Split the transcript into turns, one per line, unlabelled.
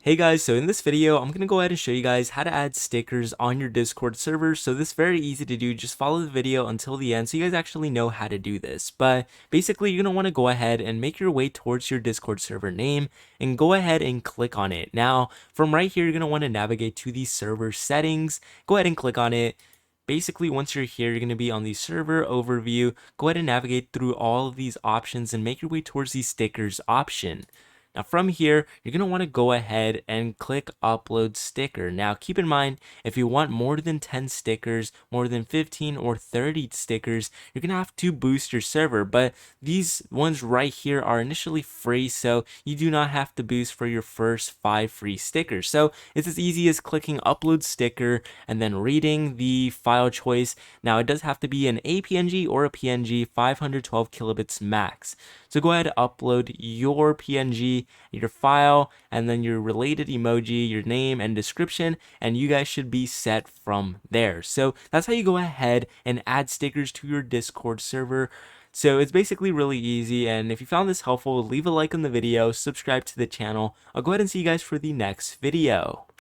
Hey guys, so in this video, I'm going to go ahead and show you guys how to add stickers on your Discord server. So this is very easy to do. Just follow the video until the end so you guys actually know how to do this. But basically, you're going to want to go ahead and make your way towards your Discord server name and go ahead and click on it. Now, from right here, you're going to want to navigate to the server settings. Go ahead and click on it. Basically, once you're here, you're going to be on the server overview. Go ahead and navigate through all of these options and make your way towards the stickers option. Now from here, you're going to want to go ahead and click upload sticker. Now keep in mind, if you want more than 10 stickers, more than 15 or 30 stickers, you're going to have to boost your server. But these ones right here are initially free, so you do not have to boost for your first 5 free stickers. So it's as easy as clicking upload sticker and then reading the file choice. Now it does have to be an APNG or a PNG, 512 kilobits max. So go ahead and upload your PNG, your file, and then your related emoji, your name and description, and you guys should be set from there. So that's how you go ahead and add stickers to your Discord server. So it's basically really easy, and if you found this helpful, leave a like on the video, subscribe to the channel. I'll go ahead and see you guys for the next video.